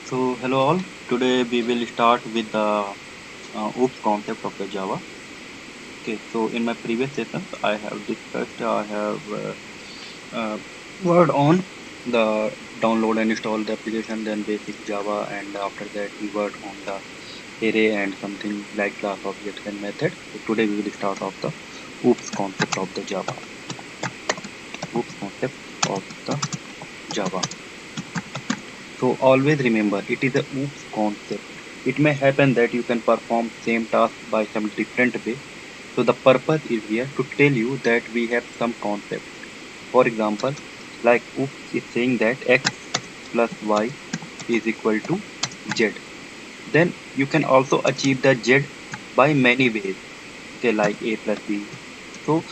So hello all. Today we will start with the OOPS concept of the Java. Okay. So in my previous sessions, I have worked on the download and install the application, then basic Java, and after that we worked on the array and something like class objects and method. So today we will start off the OOPS concept of the Java. OOPS concept of the Java. So always remember, it is a OOPS concept. It may happen that you can perform same task by some different way. So the purpose is here to tell you that we have some concept. For example, like OOPS is saying that x plus y is equal to z. Then you can also achieve the z by many ways. Okay, like a plus b. So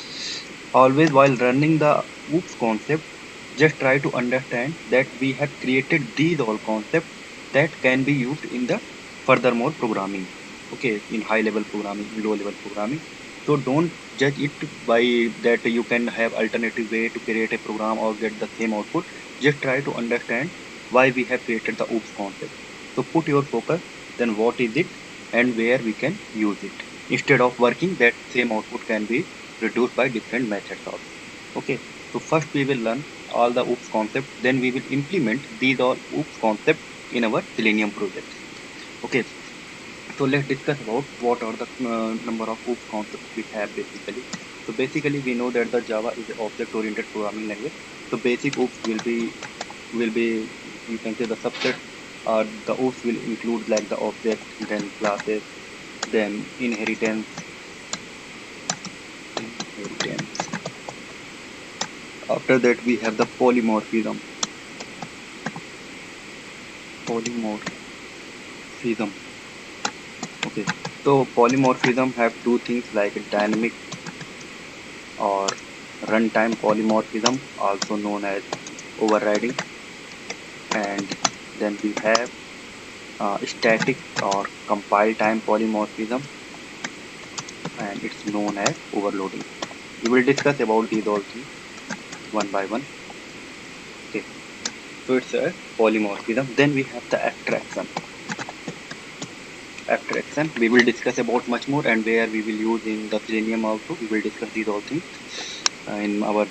always while running the OOPS concept, just try to understand that we have created these all concepts that can be used in the furthermore programming. Okay, in high level programming, low level programming. So don't judge it by that you can have alternative way to create a program or get the same output. Just try to understand why we have created the OOPS concept. So put your focus, then what is it and where we can use it. Instead of working that same output can be reduced by different methods also. Okay, so first we will learn all the OOPS concepts, then we will implement these all OOPS concepts in our Selenium project. Okay, so let's discuss about what are the number of OOPS concepts we have basically. So basically we know that the Java is an object-oriented programming language. So basic OOPS will be you can say the subset. The OOPS will include like the object, then classes, then inheritance. After that we have the polymorphism. Polymorphism. Okay. So polymorphism have two things like dynamic or runtime polymorphism, also known as overriding, and then we have static or compile time polymorphism, and it's known as overloading. We will discuss about these all things one by one. Okay. So it's a polymorphism. Then we have the abstraction. Abstraction we will discuss about much more, and where we will use in the Selenium also. We will discuss these all things in our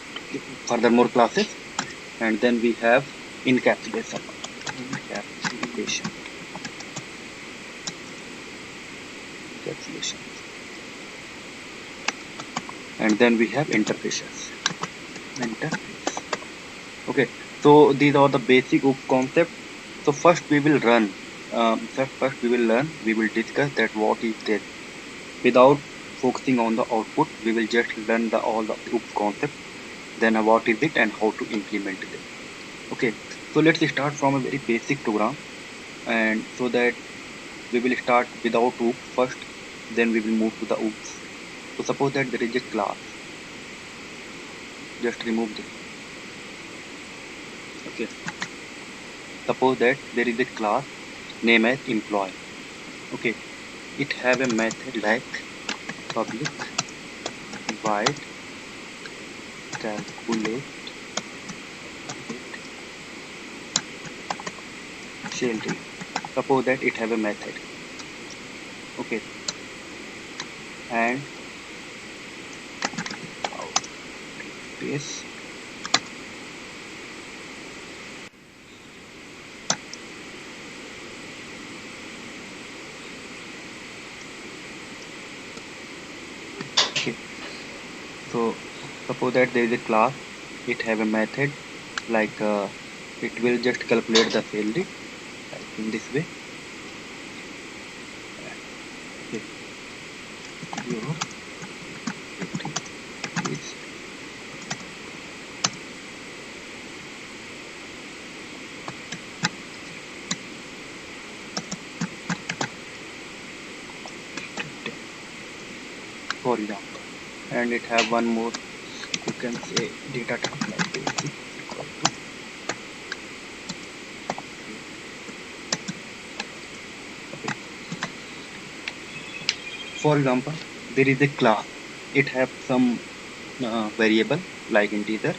furthermore classes. And then we have encapsulation. Encapsulation. And then we have interfaces. Interface. Okay, so these are the basic OOPS concept. So first we will run. First we will learn. We will discuss that what is this. Without focusing on the output, we will just learn all the OOPS concept. Then what is it and how to implement it. Okay, so let's start from a very basic program, and so that we will start without OOPS first, then we will move to the OOPS. So suppose that there is a class. Just remove this. Okay. Suppose that there is a class name as employee. Okay. It have a method like public void calculate salary. Suppose that it have a method. Okay. And this okay. So suppose that there is a class, it have a method like it will just calculate the salary like in this way. Okay. Your is for example, and it have one more, you can say data type like basic equal to okay. For example, there is a class, it have some variable like integer,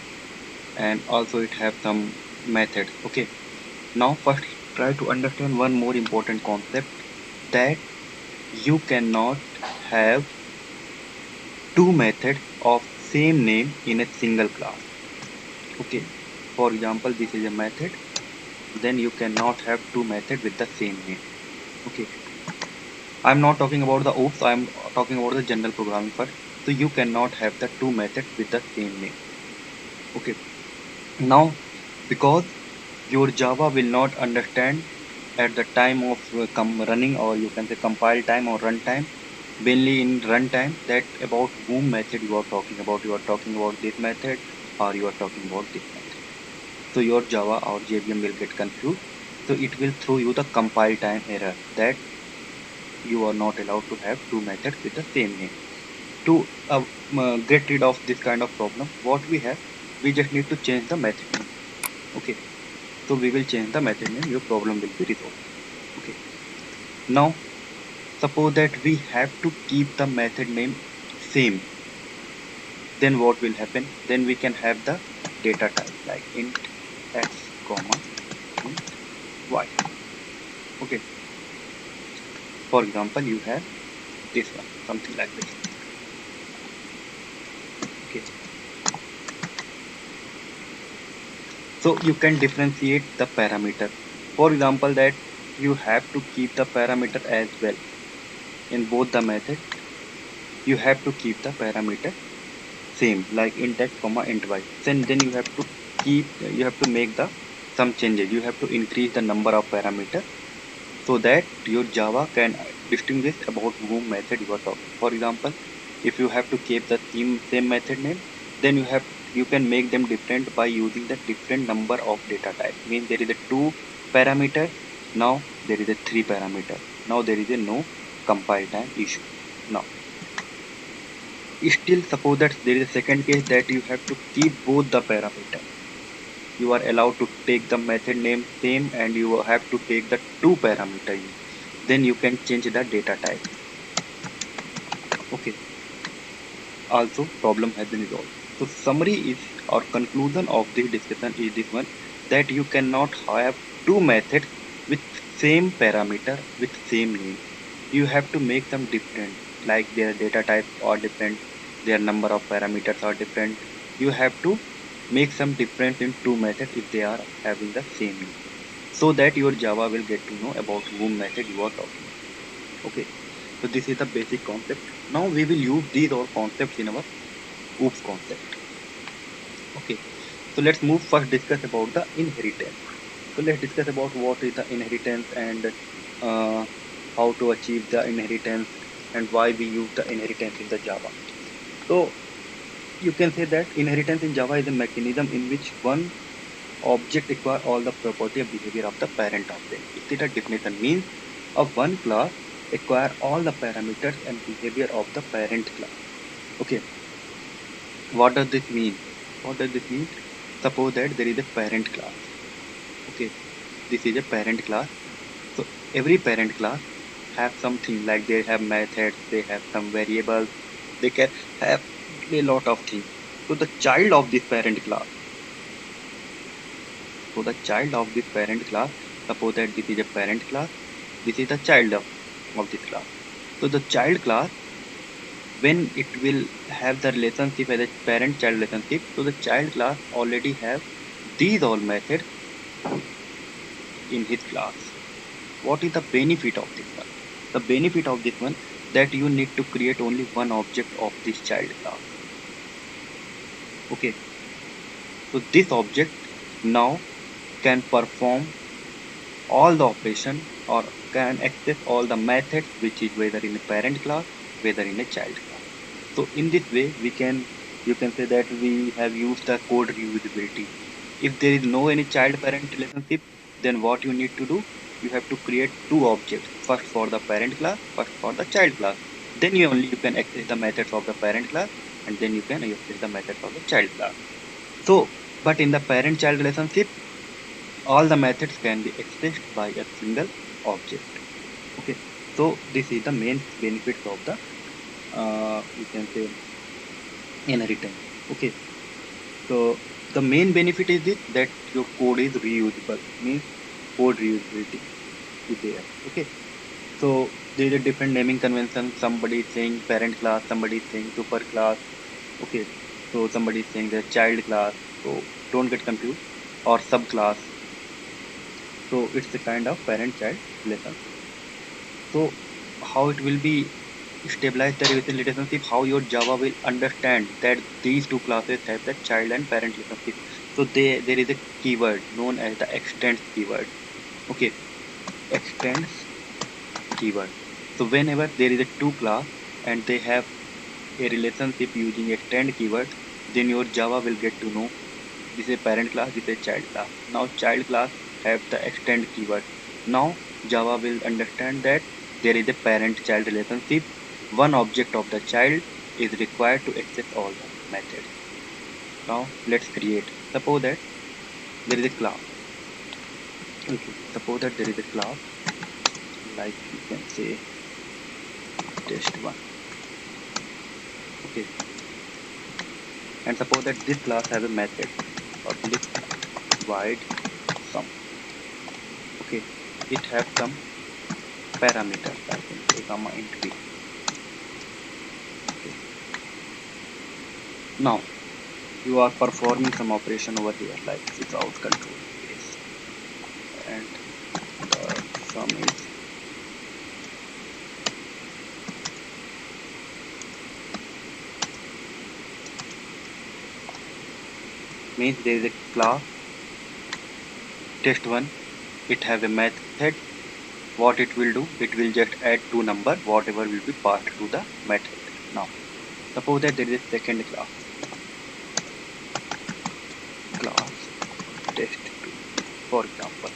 and also it have some methods. Okay, now first try to understand one more important concept, that you cannot have two methods of same name in a single class. Okay, for example, this is a method, then you cannot have two methods with the same name. Okay, I'm not talking about the oops, I'm talking about the general programming part. So you cannot have the two methods with the same name. Okay, now because your Java will not understand at the time of running, or you can say compile time or run time, mainly in runtime, that about whom method you are talking about. You are talking about this method or you are talking about this method. So your Java or JVM will get confused. So it will throw you the compile time error that you are not allowed to have two methods with the same name. To get rid of this kind of problem, what we have, we just need to change the method name. Okay, so we will change the method name, your problem will be resolved. Okay, now suppose that we have to keep the method name same, then what will happen? Then we can have the data type like int x comma int y. Okay, for example, you have this one, something like this. Okay, so you can differentiate the parameter. For example, that you have to keep the parameter as well in both the method. You have to keep the parameter same like int x comma int y. Then you have to keep, you have to make the some changes. You have to increase the number of parameters so that your Java can distinguish about whom method you are talking. For example, if you have to keep the same method name, then you can make them different by using the different number of data type. Means there is a two parameter, now there is a three parameter. Now there is a no compile time issue. Now still suppose that there is a second case that you have to keep both the parameter. You are allowed to take the method name same and you have to take the two parameter. Then you can change the data type. Okay, also problem has been resolved. So summary is, or conclusion of this discussion is this one, that you cannot have two methods with same parameter with same name. You have to make them different, like their data types are different, their number of parameters are different. You have to make some difference in two methods if they are having the same name, so that your Java will get to know about whom method you are talking. Okay, so this is the basic concept. Now we will use these all concepts in our OOPS concept. Okay, so let's move first discuss about the inheritance. So let's discuss about what is the inheritance and uh, how to achieve the inheritance and why we use the inheritance in the Java. So you can say that inheritance in Java is a mechanism in which one object acquire all the property of behavior of the parent object. Its definition means of one class acquire all the parameters and behavior of the parent class. Okay, what does this mean? What does this mean? Suppose that there is a parent class. Okay, this is a parent class. So every parent class have something like they have methods, they have some variables, they can have a lot of things. So the child of this parent class, so the child of this parent class, suppose that this is a parent class, this is the child of this class. So the child class, when it will have the relationship as a parent child relationship, so the child class already have these all methods in his class. What is the benefit of this one? The benefit of this one, that you need to create only one object of this child class. Okay, so this object now can perform all the operation or can access all the methods which is whether in a parent class, whether in a child class. So in this way we can, you can say that we have used the code reusability. If there is no any child parent relationship, then what you need to do, you have to create two objects, first for the parent class, first for the child class. Then you can access the methods of the parent class, and then you can access the methods of the child class. So but in the parent child relationship, all the methods can be expressed by a single object. Okay, so this is the main benefits of the you can say inheritance. Okay, so the main benefit is this, that your code is reusable. Means code reusability is there. Okay, so there is a different naming convention. Somebody is saying parent class, somebody is saying super class. Okay, so somebody is saying the child class. So don't get confused, or subclass. So it's a kind of parent-child relationship. So how it will be stabilize the relationship, how your Java will understand that these two classes have the child and parent relationship. So there is a keyword known as the extends keyword. Okay, extends keyword. So whenever there is a two class and they have a relationship using extend keyword, then your Java will get to know this is a parent class, this is a child class. Now child class have the extend keyword. Now Java will understand that there is a parent-child relationship. One object of the child is required to access all the methods. Now let's create. Suppose that there is a class. Okay. Suppose that there is a class, like you can say test one. Okay. And suppose that this class has a method public void sum. Okay. It has some parameters. I can say comma int b. Okay. Now you are performing some operation over here like without control case, and the sum is means there is a class test1. It have a method. What it will do, it will just add two number whatever will be passed to the method. Now suppose that there is a second class test2, for example.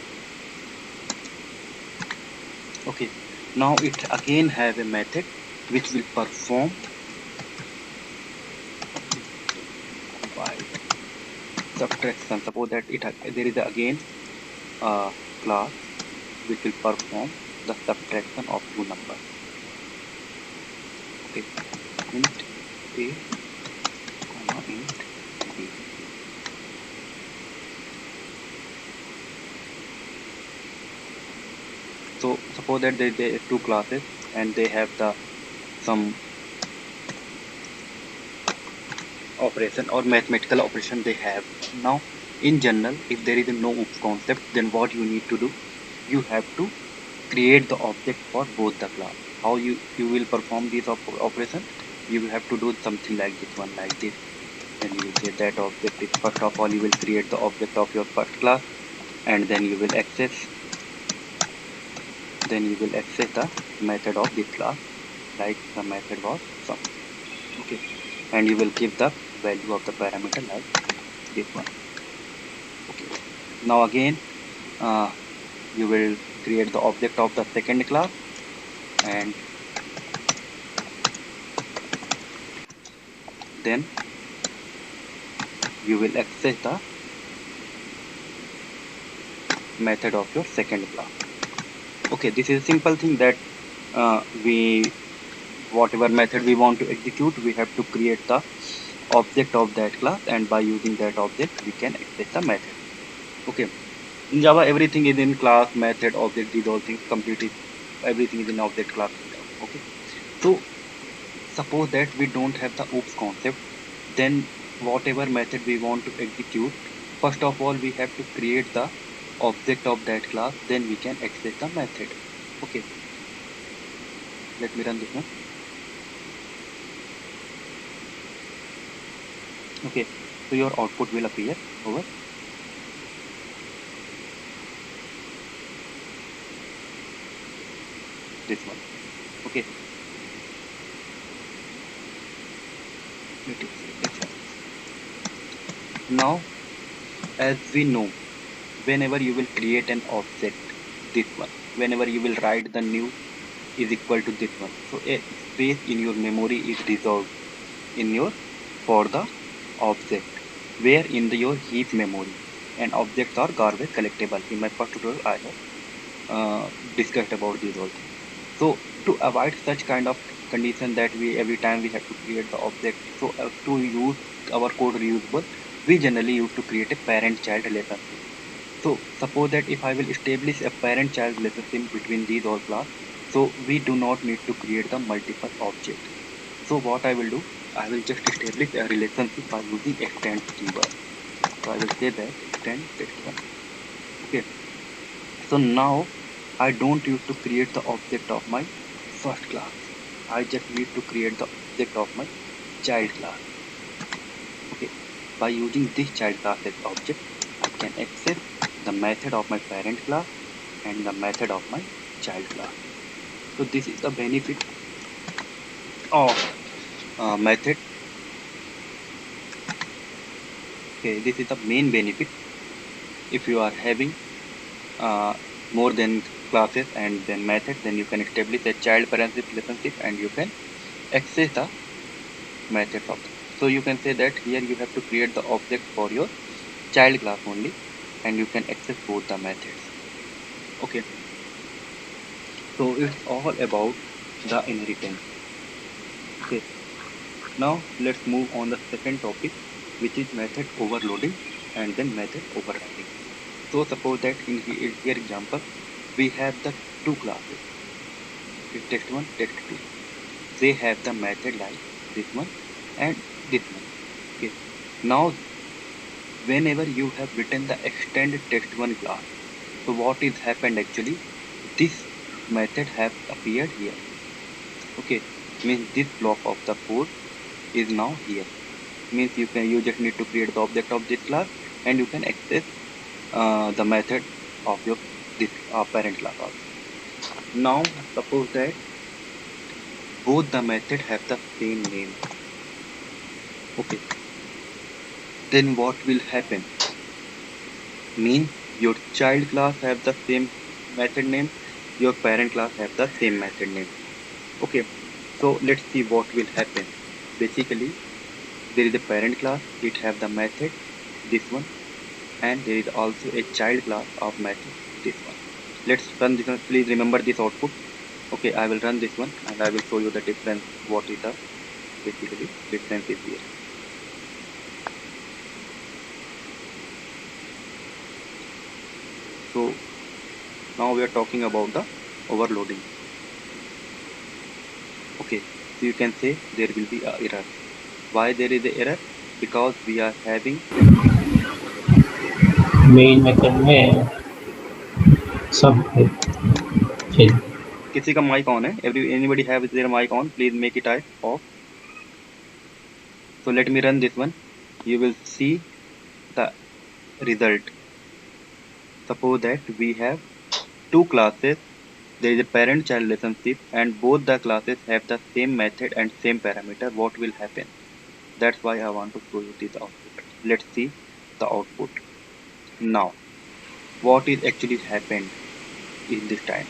Okay, now it again have a method which will perform by subtraction. Suppose that there is again a class which will perform the subtraction of two numbers. Okay, int a comma int b. So suppose that there are two classes and they have the some operation or mathematical operation they have. Now in general, if there is no oops concept, then what you need to do, you have to create the object for both the class. How you will perform this operation, you will have to do something like this one, like this. Then you will say that object is, first of all you will create the object of your first class, and then you will access the method of this class, like the method was sum. Okay, and you will give the value of the parameter like this one. Okay, now again you will create the object of the second class, and then you will access the method of your second class. Okay, this is a simple thing that we whatever method we want to execute, we have to create the object of that class, and by using that object we can access the method. Okay, in Java everything is in class, method, object, these all things completely everything is in object class. Okay, so suppose that we don't have the oops concept, then whatever method we want to execute, first of all we have to create the object of that class, then we can access the method. Okay, let me run this one. Okay, so your output will appear over this one. Okay, now as we know, whenever you will create an object, this one, whenever you will write the new is equal to this one, so a space in your memory is resolved in your for the object, where in your heap memory, and objects are garbage collectible. In my first tutorial I have discussed about these all things. So to avoid such kind of condition that we every time we have to create the object, so to use our code reusable, we generally use to create a parent child relationship. So suppose that if I will establish a parent-child relationship between these all class, so we do not need to create the multiple object. So what I will do, I will just establish a relationship by using extend keyword. So I will say that extend text1. Okay. So now I don't need to create the object of my first class. I just need to create the object of my child class. Okay. By using this child class as object, I can access the method of my parent class and the method of my child class. So this is the benefit of method. Okay, this is the main benefit if you are having uh, more than classes and then method, then you can establish a child parent relationship and you can access the methods of them. So you can say that here you have to create the object for your child class only and you can access both the methods. Okay, so it's all about the inheritance. Okay, now let's move on the second topic, which is method overloading and then method overriding. So suppose that in here example, we have the two classes, okay, text1, text2. They have the method like this one and this one. Okay. Now whenever you have written the extend text1 class, so what is happened actually? This method have appeared here. Okay, means this block of the code is now here. Means you just need to create the object of this class and you can access the method of your this parent class also. Now suppose that both the method have the same name. Okay, then what will happen? Means your child class have the same method name, your parent class have the same method name. Okay, so let's see what will happen. Basically, there is a parent class, it have the method, this one, and there is also a child class of method, this one. Let's run this one. Please remember this output. Okay, I will run this one and I will show you the difference. What is the basically difference is here. So now we are talking about the overloading. Okay, so you can say there will be a error. Why there is a error? Because we are having main method में सब है चलिए किसी का mic on है. Anybody have their mic on? Please make it off. So let me run this one. You will see the result. Suppose that we have two classes. There is a parent-child relationship, and both the classes have the same method and same parameter. What will happen? That's why I want to show you this output. Let's see the output. Now, what is actually happened in this time?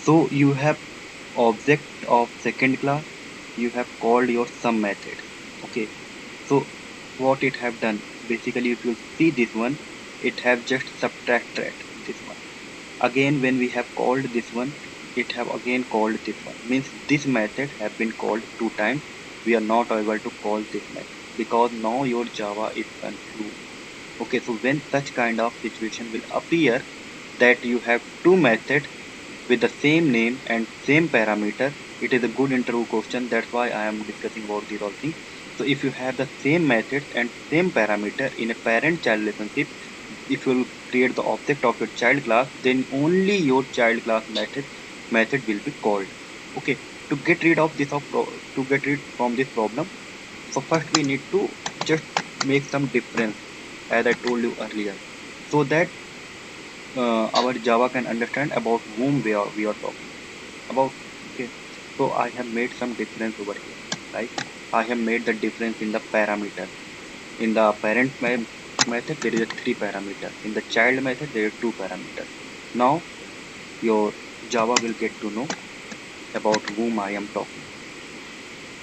So you have object of second class, you have called your sum method. Okay, so what it have done, basically if you see this one, it have just subtracted this one. Again when we have called this one, it have again called this one. Means this method have been called two times. We are not able to call this method because now your Java is confused. Okay, so when such kind of situation will appear that you have two methods with the same name and same parameter, it is a good interview question. That's why I am discussing about these all things. So if you have the same methods and same parameter in a parent-child relationship, if you will create the object of your child class, then only your child class method will be called. Okay, to get rid of to get rid from this problem, so first we need to just make some difference, as I told you earlier, so that our Java can understand about whom we are talking about. Okay, so I have made some difference over here. Like I have made the difference in the parameter. In the method, there is a three parameter. In the child method, there are two parameters. Now your Java will get to know about whom I am talking.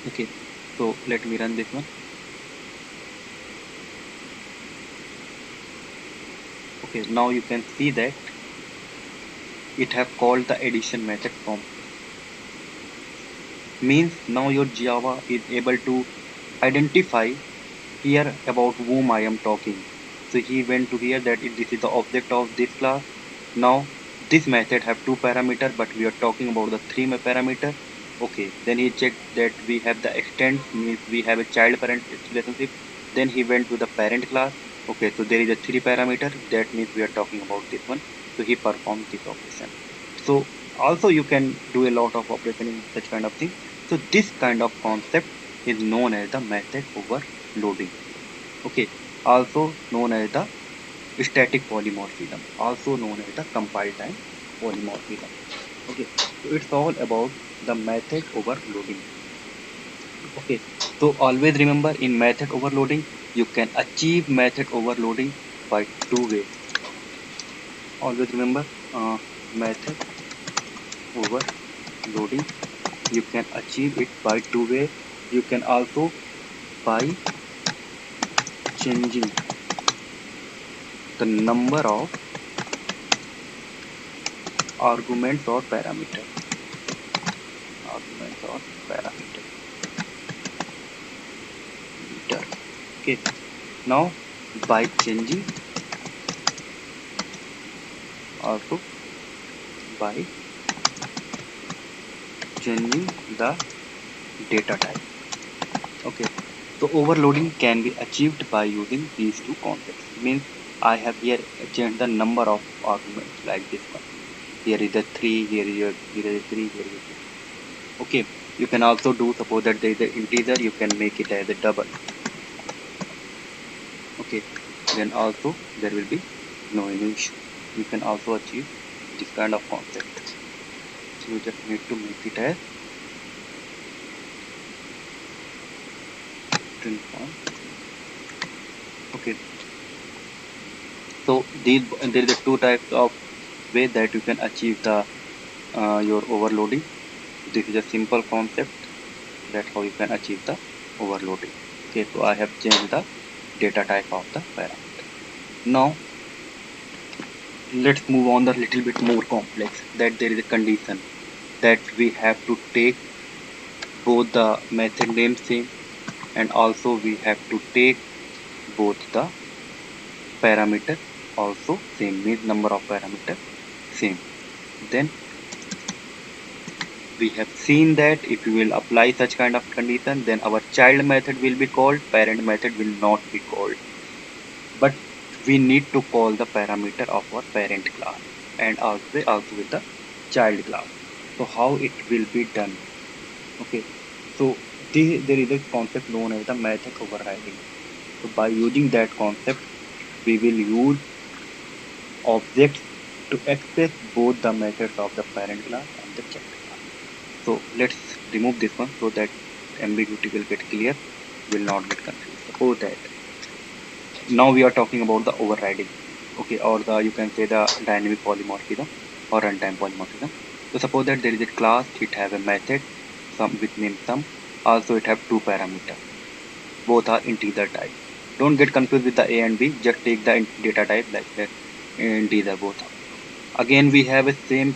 Okay, so let me run this one. Okay, now you can see that it have called the addition method from here. Means now your Java is able to identify here about whom I am talking. So he went to here that this is the object of this class. Now this method have two parameter, but we are talking about the three parameter. Okay, then he checked that we have the extends, means we have a child parent relationship. Then he went to the parent class. Okay, so there is a three parameter, that means we are talking about this one. So he performed this operation. So also you can do a lot of operation in such kind of thing. So this kind of concept is known as the method overloading. Okay, also known as the static polymorphism, also known as the compile time polymorphism. Okay, so it's all about the method overloading. Okay, so always remember, in method overloading you can achieve method overloading by two ways. Always remember, method overloading you can achieve it by two ways. You can also by changing the number of arguments or parameters. Arguments or parameters. Okay, now by changing, also by changing the data type. Okay, so overloading can be achieved by using these two concepts. Means I have here changed the number of arguments like this one. Here is a 3, here is a 3, here is a 3. Okay, you can also do, suppose that there is an integer, you can make it as a double. Okay, then also there will be no any issue. You can also achieve this kind of concept. So you just need to make it as string form. Okay, so there is a two types of way that you can achieve the your overloading. This is a simple concept, that's how you can achieve the overloading. Okay, so I have changed the data type of the parameter. Now let's move on the little bit more complex, that there is a condition that we have to take both the method name same, and also we have to take both the parameter also same, means number of parameter same. Then we have seen that if we will apply such kind of condition, then our child method will be called, parent method will not be called. But we need to call the parameter of our parent class and also with the child class. So how it will be done? Okay, so there is a concept known as the method overriding. So by using that concept, we will use objects to access both the methods of the parent class and the child class. So let's remove this one so that ambiguity will get clear, will not get confused. Suppose that now we are talking about the overriding. Okay, or the, you can say, the dynamic polymorphism or runtime polymorphism. So suppose that there is a class, it have a method, some with name sum, also it have two parameters, both are integer type. Don't get confused with the a and b, just take the data type like that, integer both. Again we have a same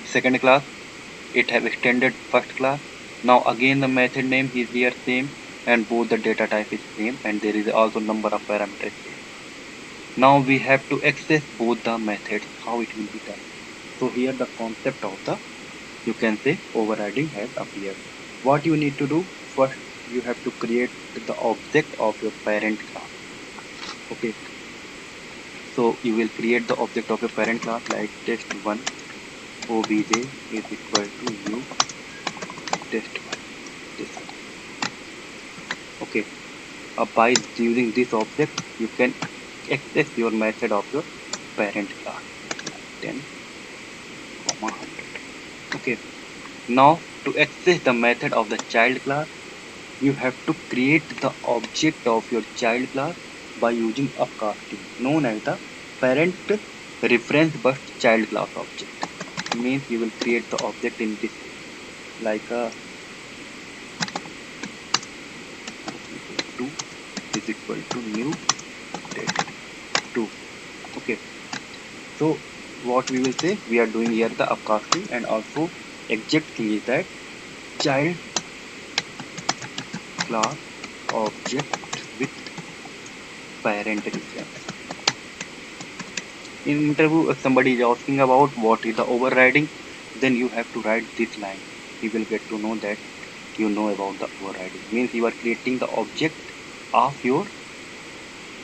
second class, it have extended first class. Now again the method name is here same, and both the data type is same, and there is also number of parameters same. Now we have to access both the methods. How it will be done? So here the concept of the, you can say, overriding has appeared. What you need to do? First you have to create the object of your parent class. Okay, so you will create the object of your parent class like test1 obj is equal to new test1. This one. Okay, by using this object you can access your method of your parent class like 10, 100. Okay, now to access the method of the child class, you have to create the object of your child class by using upcasting, known as the parent reference bus child class object. Means you will create the object in this way, like a 2 is equal to new test 2. Okay, so what we will say, we are doing here the upcasting, and also exact thing is that child class object with parent reference. In interview, if somebody is asking about what is the overriding, then you have to write this line. He will get to know that you know about the overriding. Means you are creating the object of your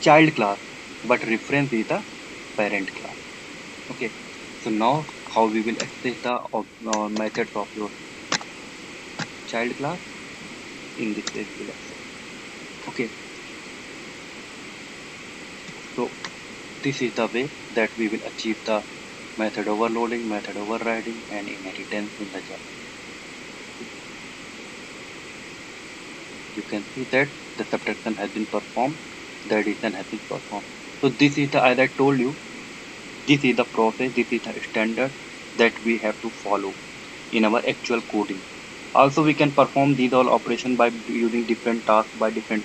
child class, but reference is the parent class. Okay. So now how we will access the methods of your child class? In this way we will access. Okay. So this is the way that we will achieve the method overloading, method overriding, and inheritance in the Java. You can see that the subtraction has been performed, the addition has been performed. So this is the, as I told you, this is the process, this is the standard that we have to follow in our actual coding. Also, we can perform these all operations by using different tasks by different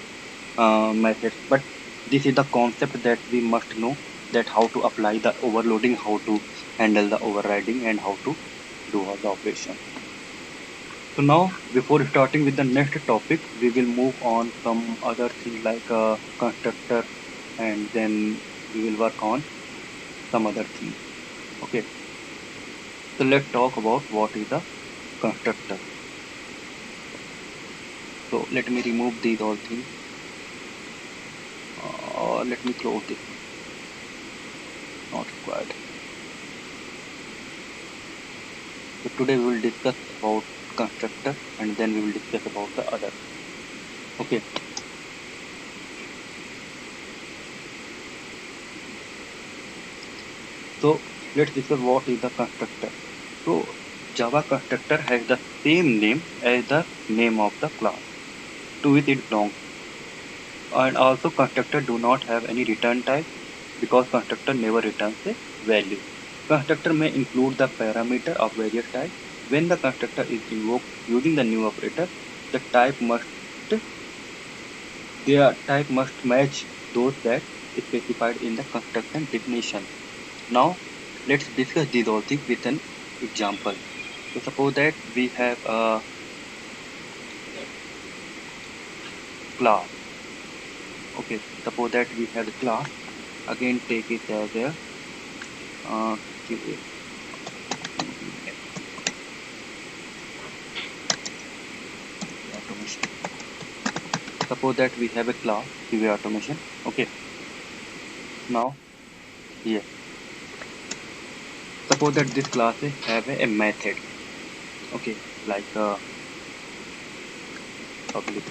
methods, but this is the concept that we must know, that how to apply the overloading, how to handle the overriding, and how to do all the operation. So now, before starting with the next topic, we will move on some other things like constructor, and then we will work on some other things. Okay, so let's talk about what is the constructor. So let me remove these all things. Let me close this. Not required. So today we will discuss about constructor, and then we will discuss about the other. Okay. So let's discuss what is the constructor. So Java constructor has the same name as the name of the class to which it belongs. And also constructor do not have any return type because constructor never returns a value. Constructor may include the parameter of various types. When the constructor is invoked using the new operator, the their type must match those that specified in the construction definition. Now let's discuss these all things with an example. So suppose that we have a class. Okay, suppose that we have a class. Again, take it as a QA. Automation. Suppose that we have a class QA automation. Okay. Now here, suppose that this class have a method. Okay, like public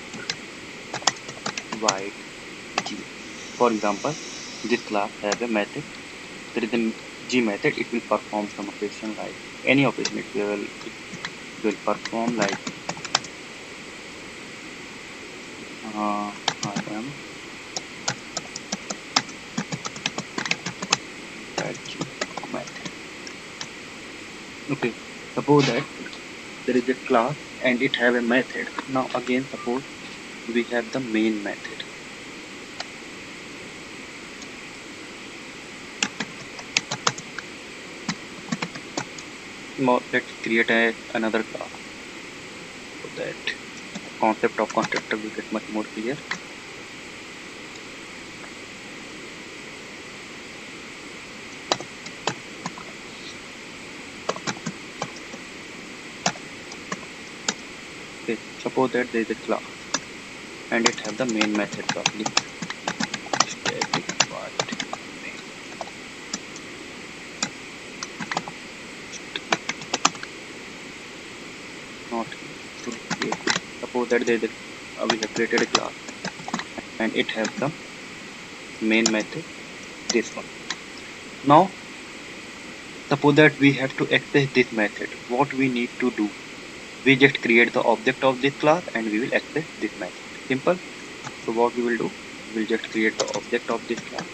void G. For example, this class has a method. There is a G method. It will perform some operation, like any operation. It will perform like I am that G method. Okay, suppose that there is a class and it have a method. Now again, suppose we have the main method. Now let's create another class so that concept of constructor will get much more clear. Okay, suppose that there is a class and it have the main method public static void main. Not so here. Suppose that there is we have created a class and it has the main method, this one. Now suppose that we have to access this method. What we need to do? We just create the object of this class and we will access this method. Simple. So what we will do? We'll just create the object of this class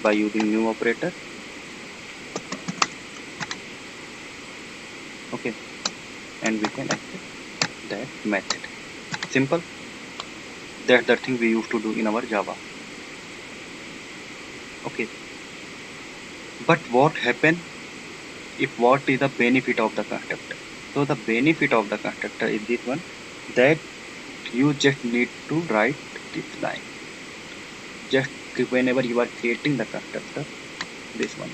by using new operator. Okay, and we can access that method. Simple. That's the thing we used to do in our Java. Okay, but what happen if what is the benefit of the constructor? So the benefit of the constructor is this one, that You just need to write this line. Just whenever you are creating the constructor, this one.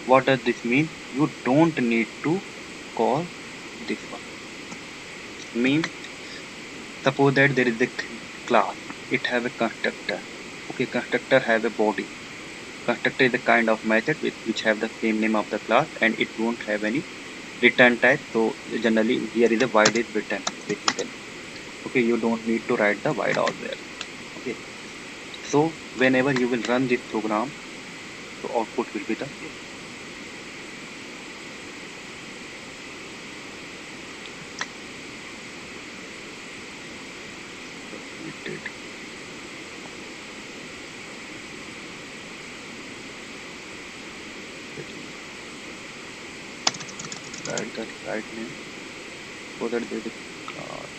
What does this mean? You don't need to call this one. Means suppose that there is a class. It have a constructor. Okay, constructor have a body. Constructor is a kind of method which have the same name of the class, and it won't have any return type. So generally here is a void is written basically. Okay, you don't need to write the void out there. Okay, so whenever you will run this program, so output will be the same. Submitted. Write the right name so that there is class.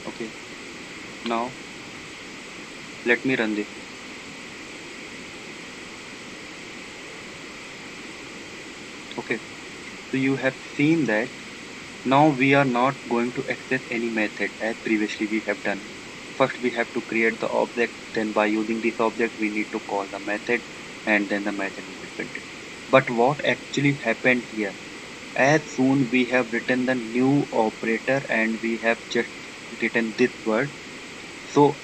Okay, now let me run this. Okay, so you have seen that now we are not going to access any method as previously we have done. First we have to create the object, then by using this object we need to call the method, and then the method will be printed. But what actually happened here? As soon we have written the new operator and we have just written this word, so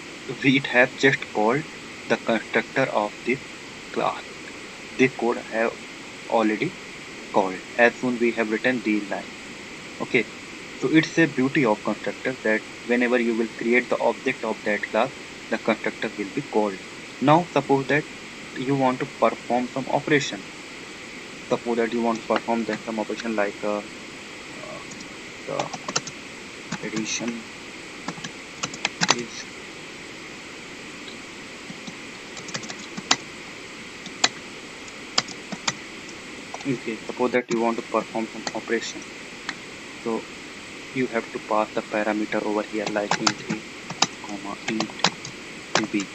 we have just called the constructor of this class. This code have already called as soon we have written these lines. Okay, so it's a beauty of constructor that whenever you will create the object of that class, the constructor will be called. Now suppose that you want to perform some operation. Suppose that you want to perform then some operation like the addition is okay. Suppose that you want to perform some operation, so you have to pass the parameter over here like int a comma int b.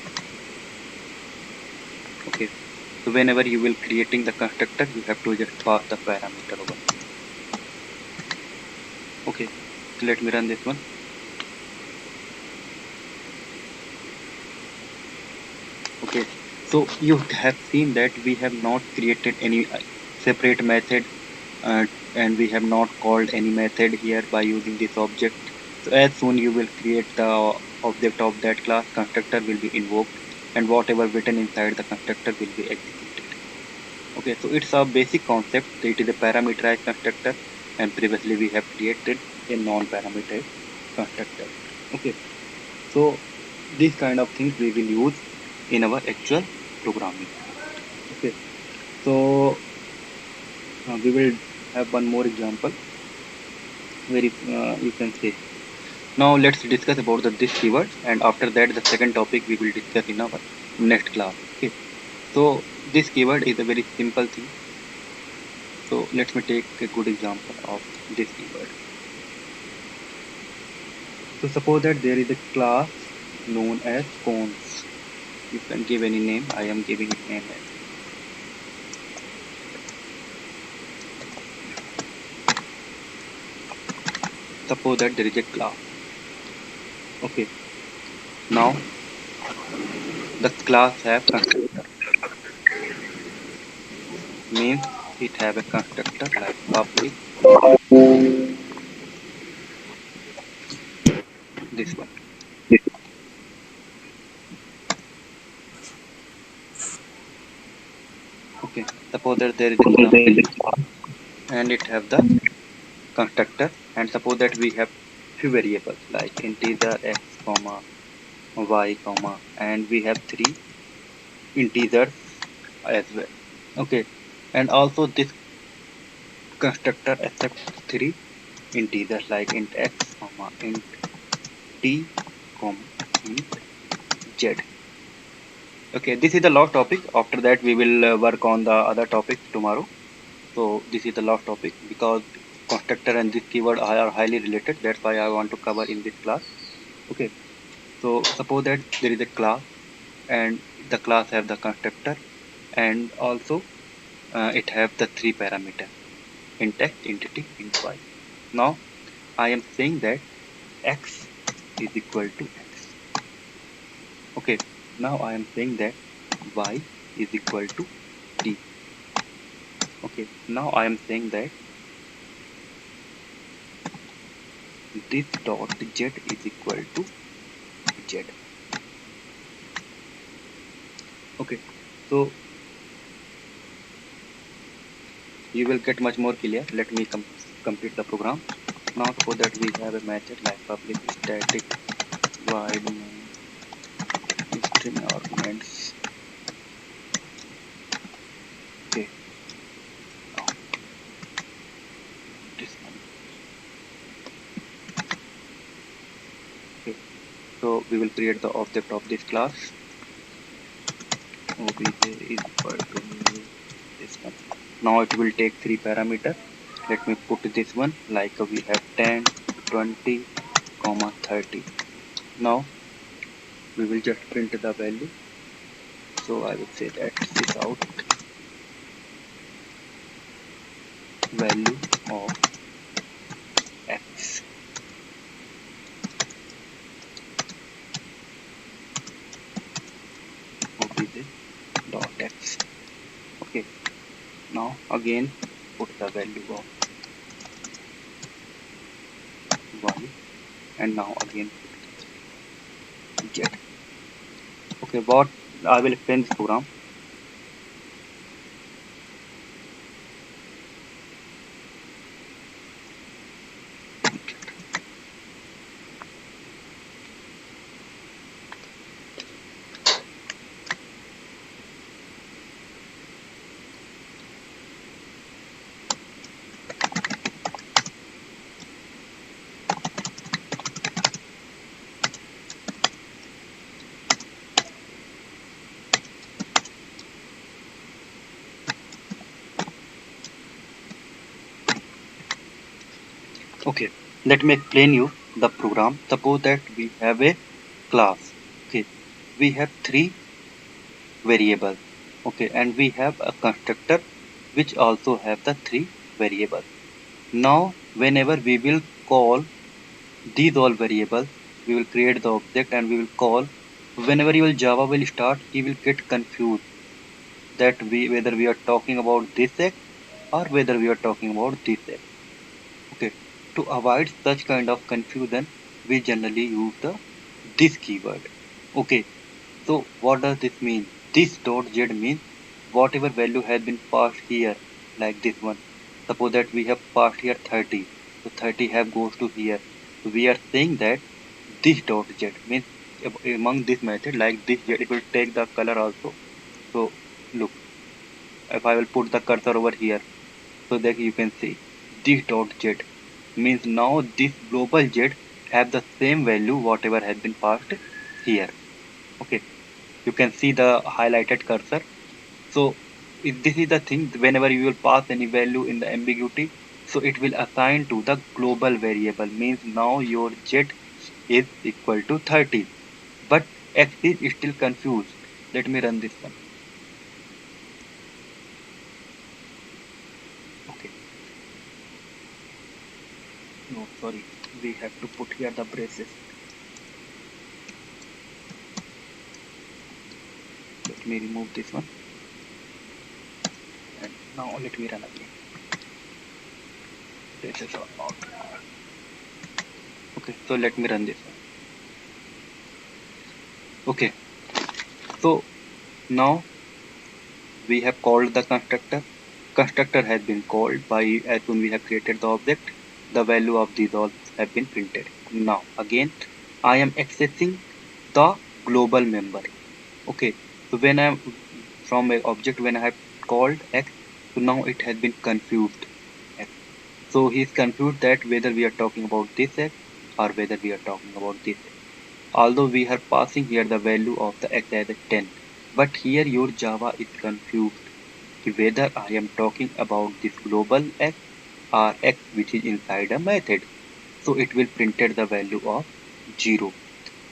Okay, so whenever you will creating the constructor, you have to just pass the parameter over. Okay, so let me run this one. Okay, so you have seen that we have not created any separate method, and we have not called any method here by using this object. So as soon you will create the object of that class, constructor will be invoked, and whatever written inside the constructor will be executed. Okay, so it's a basic concept. It is a parameterized constructor, and previously we have created a non-parameterized constructor. Okay, so these kind of things we will use in our actual programming. Okay, so we will have one more example where you can say. Now let's discuss about the this keyword, and after that the second topic we will discuss in our next class. Okay, so this keyword is a very simple thing. So let me take a good example of this keyword. So suppose that there is a class known as cons. You can give any name. I am giving it name as. Suppose that there is a class. Okay, now the class have constructor. Means it have a constructor like public, this one. Okay, suppose that there is a class and it have the constructor, and suppose that we have few variables like integer x comma y comma, and we have three integers as well. Okay, and also this constructor accepts three integers like int x comma int t comma int z. Okay, this is the last topic. After that we will work on the other topic tomorrow. So this is the last topic because constructor and this keyword are highly related. That's why I want to cover in this class. Okay, so suppose that there is a class and the class have the constructor, and also it have the three parameter int x, int t, int y. Now I am saying that x is equal to x. Okay, now I am saying that y is equal to t. Okay, now I am saying that this dot z is equal to z. Okay, so you will get much more clear. Let me complete the program. Now suppose that we have a method like public static void main string arguments. Okay, now this one. Okay, so we will create the object of this class. Obj is equal to this one. Now it will take 3 parameters. Let me put this one like we have 10, 20, 30. Now we will just print the value. So I will say that this out value of x. Obj dot x. Okay. Now again put the value of y, and now again put z. Okay, what I will explain this program. Okay, let me explain you the program. Suppose that we have a class. Okay, we have 3 variables. Okay, and we have a constructor which also have the 3 variables. Now whenever we will call these all variables, we will create the object and we will call. Whenever your Java will start, he will get confused that whether we are talking about this x or whether we are talking about this x. Okay, to avoid such kind of confusion, we generally use the this keyword. Okay, so what does this mean? This dot z means whatever value has been passed here, like this one. Suppose that we have passed here 30, so 30 have goes to here. So we are saying that this dot z means among this method, like this z, it will take the color also. So look, if I will put the cursor over here, so that you can see this dot z means now this global z have the same value whatever has been passed here. Okay, you can see the highlighted cursor. So if this is the thing, whenever you will pass any value in the ambiguity, so it will assign to the global variable, means now your z is equal to 30, but x is still confused. Let me run this one. Okay, no, sorry, we have to put here the braces. Let me remove this one, and now let me run again. Braces are not. Okay, so let me run this one. Okay, so now we have called the constructor. Constructor has been called by, as soon we have created the object, the value of these all have been printed. Now again I am accessing the global member. Okay, so when I am from a object, when I have called x, so now it has been confused x. So he is confused that whether we are talking about this x or whether we are talking about this x. Although we are passing here the value of the x as a 10, but here your Java is confused whether I am talking about this global x or x which is inside a method. So it will printed the value of 0.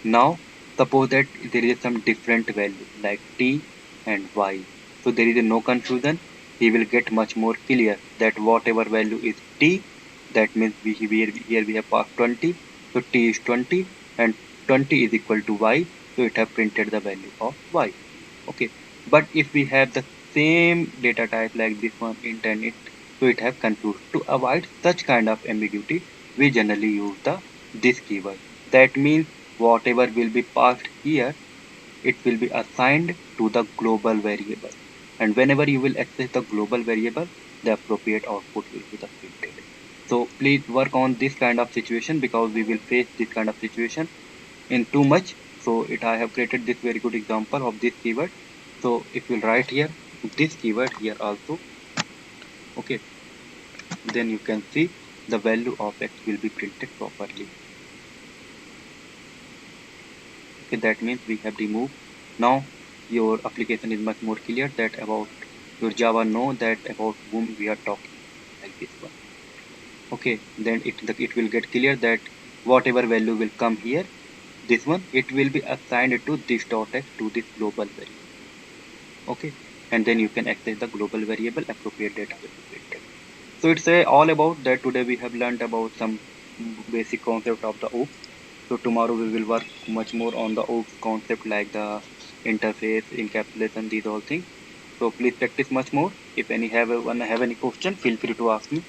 Now suppose that there is some different value like t and y. So there is no confusion. He will get much more clear that whatever value is t, That means here we have passed 20, so t is 20 and 20 is equal to y, so it have printed the value of y. Okay, but if we have the same data type like this one, int and int, so it have confused. To avoid such kind of ambiguity, we generally use the this keyword. That means whatever will be passed here, it will be assigned to the global variable, and whenever you will access the global variable, the appropriate output will be the printed. So please work on this kind of situation, because we will face this kind of situation in too much. So it I have created this very good example of this keyword. So if you write here this keyword here also, okay, then you can see the value of x will be printed properly. Okay, that means we have removed. Now your application is much more clear that about your Java know that about whom we are talking, like this one. Okay, then it will get clear that whatever value will come here, this one, it will be assigned to this dot x to this global variable. Okay, and then you can access the global variable, appropriate data will be printed. So it's all about that. Today we have learned about some basic concept of the OOPS. So tomorrow we will work much more on the OOPS concept, like the interface, encapsulation, these all things. So please practice much more. If any have any question, feel free to ask me.